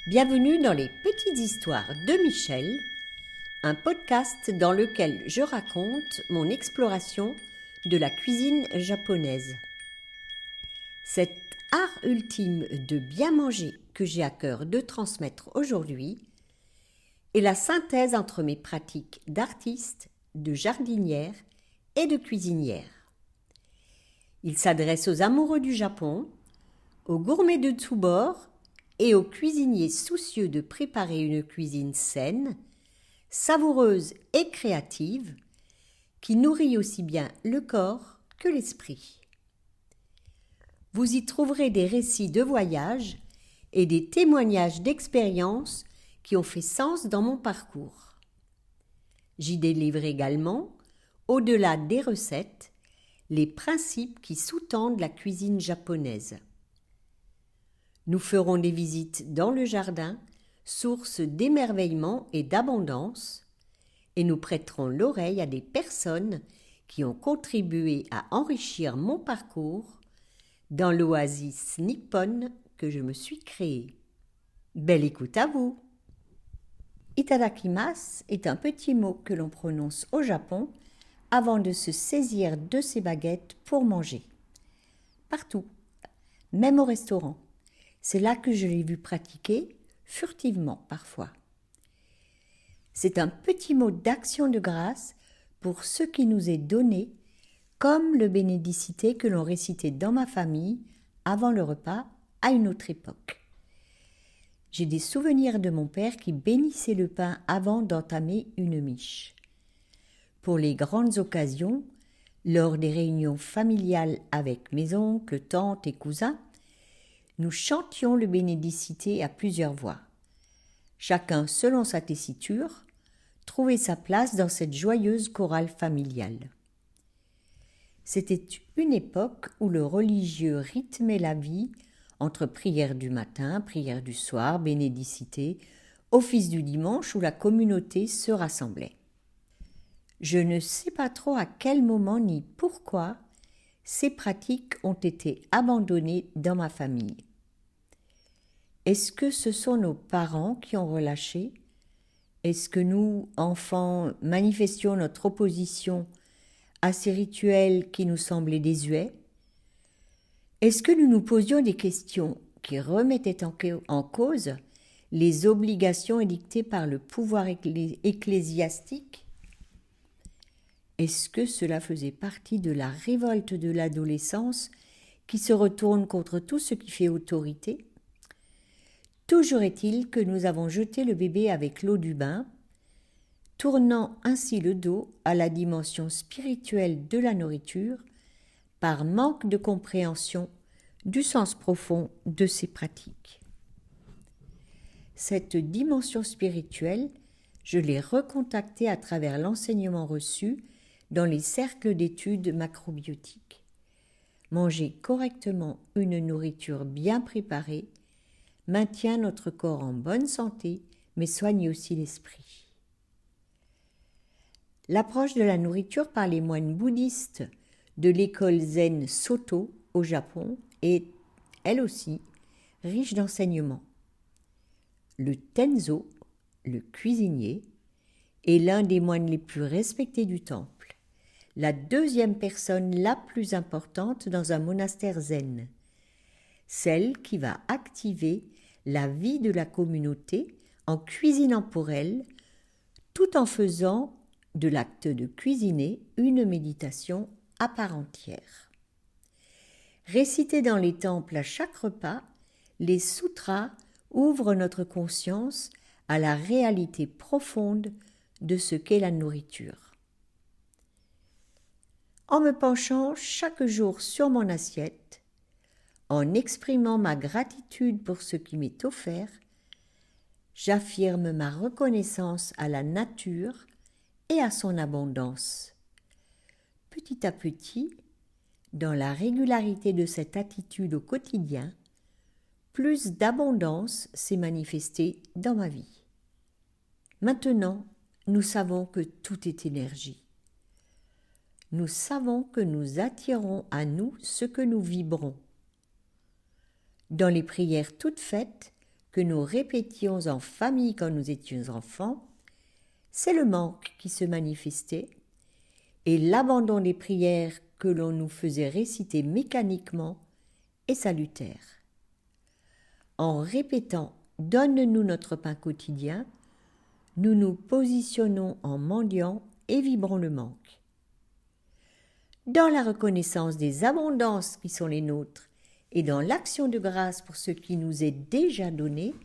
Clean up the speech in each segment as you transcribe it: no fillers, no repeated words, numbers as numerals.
Bienvenue dans les petites histoires de Michel, un podcast dans lequel je raconte mon exploration de la cuisine japonaise. Cet art ultime de bien manger que j'ai à cœur de transmettre aujourd'hui est la synthèse entre mes pratiques d'artiste, de jardinière et de cuisinière. Il s'adresse aux amoureux du Japon, aux gourmets de tous bords et aux cuisiniers soucieux de préparer une cuisine saine, savoureuse et créative, qui nourrit aussi bien le corps que l'esprit. Vous y trouverez des récits de voyage et des témoignages d'expériences qui ont fait sens dans mon parcours. J'y délivre également, au-delà des recettes, les principes qui sous-tendent la cuisine japonaise. Nous ferons des visites dans le jardin, source d'émerveillement et d'abondance, et nous prêterons l'oreille à des personnes qui ont contribué à enrichir mon parcours dans l'oasis nippone que je me suis créée. Belle écoute à vous! Itadakimasu est un petit mot que l'on prononce au Japon avant de se saisir de ses baguettes pour manger. Partout, même au restaurant. C'est là que je l'ai vu pratiquer, furtivement parfois. C'est un petit mot d'action de grâce pour ce qui nous est donné, comme le Bénédicité que l'on récitait dans ma famille avant le repas à une autre époque. J'ai des souvenirs de mon père qui bénissait le pain avant d'entamer une miche. Pour les grandes occasions, lors des réunions familiales avec mes oncles, tantes et cousins, nous chantions le Bénédicité à plusieurs voix. Chacun, selon sa tessiture, trouvait sa place dans cette joyeuse chorale familiale. C'était une époque où le religieux rythmait la vie entre prière du matin, prière du soir, Bénédicité, office du dimanche où la communauté se rassemblait. Je ne sais pas trop à quel moment ni pourquoi ces pratiques ont été abandonnées dans ma famille. Est-ce que ce sont nos parents qui ont relâché ? Est-ce que nous, enfants, manifestions notre opposition à ces rituels qui nous semblaient désuets ? Est-ce que nous nous posions des questions qui remettaient en cause les obligations édictées par le pouvoir ecclésiastique ? Est-ce que cela faisait partie de la révolte de l'adolescence qui se retourne contre tout ce qui fait autorité ? Toujours est-il que nous avons jeté le bébé avec l'eau du bain, tournant ainsi le dos à la dimension spirituelle de la nourriture par manque de compréhension du sens profond de ces pratiques. Cette dimension spirituelle, je l'ai recontactée à travers l'enseignement reçu dans les cercles d'études macrobiotiques. Manger correctement une nourriture bien préparée maintient notre corps en bonne santé, mais soigne aussi l'esprit. L'approche de la nourriture par les moines bouddhistes de l'école zen Soto au Japon est, elle aussi, riche d'enseignements. Le Tenzo, le cuisinier, est l'un des moines les plus respectés du temple, la deuxième personne la plus importante dans un monastère zen, celle qui va activer la vie de la communauté en cuisinant pour elle, tout en faisant de l'acte de cuisiner une méditation à part entière. Récités dans les temples à chaque repas, les sutras ouvrent notre conscience à la réalité profonde de ce qu'est la nourriture. En me penchant chaque jour sur mon assiette, en exprimant ma gratitude pour ce qui m'est offert, j'affirme ma reconnaissance à la nature et à son abondance. Petit à petit, dans la régularité de cette attitude au quotidien, plus d'abondance s'est manifestée dans ma vie. Maintenant, nous savons que tout est énergie. Nous savons que nous attirons à nous ce que nous vibrons. Dans les prières toutes faites que nous répétions en famille quand nous étions enfants, c'est le manque qui se manifestait et l'abandon des prières que l'on nous faisait réciter mécaniquement est salutaire. En répétant « Donne-nous notre pain quotidien », nous nous positionnons en mendiants et vibrons le manque. Dans la reconnaissance des abondances qui sont les nôtres et dans l'action de grâce pour ce qui nous est déjà donné,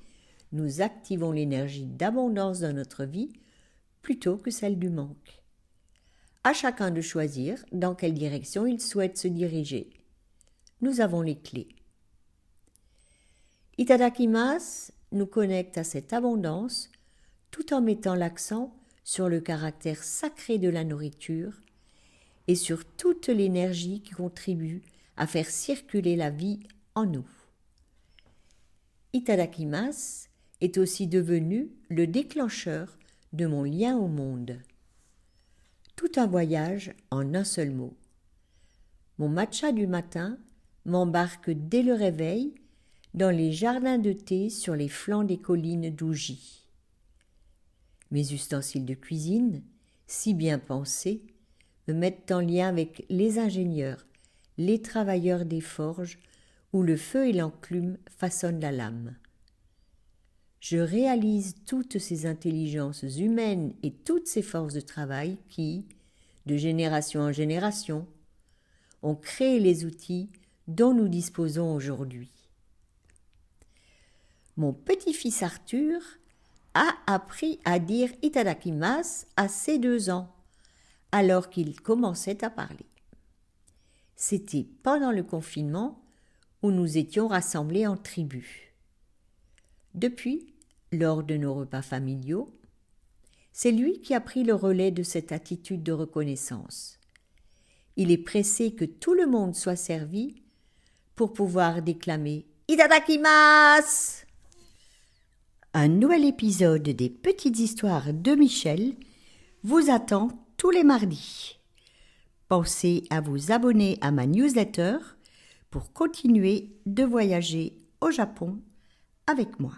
nous activons l'énergie d'abondance dans notre vie plutôt que celle du manque. À chacun de choisir dans quelle direction il souhaite se diriger. Nous avons les clés. Itadakimasu nous connecte à cette abondance tout en mettant l'accent sur le caractère sacré de la nourriture et sur toute l'énergie qui contribue à faire circuler la vie en nous. Itadakimasu est aussi devenu le déclencheur de mon lien au monde. Tout un voyage en un seul mot. Mon matcha du matin m'embarque dès le réveil dans les jardins de thé sur les flancs des collines d'Uji. Mes ustensiles de cuisine, si bien pensés, me mettent en lien avec les ingénieurs, les travailleurs des forges où le feu et l'enclume façonnent la lame. Je réalise toutes ces intelligences humaines et toutes ces forces de travail qui, de génération en génération, ont créé les outils dont nous disposons aujourd'hui. Mon petit-fils Arthur a appris à dire « Itadakimasu » à ses 2 ans, alors qu'il commençait à parler. C'était pendant le confinement où nous étions rassemblés en tribus. Depuis, lors de nos repas familiaux, c'est lui qui a pris le relais de cette attitude de reconnaissance. Il est pressé que tout le monde soit servi pour pouvoir déclamer « Itadakimasu ». Un nouvel épisode des Petites Histoires de Michel vous attend tous les mardis. Pensez à vous abonner à ma newsletter pour continuer de voyager au Japon avec moi.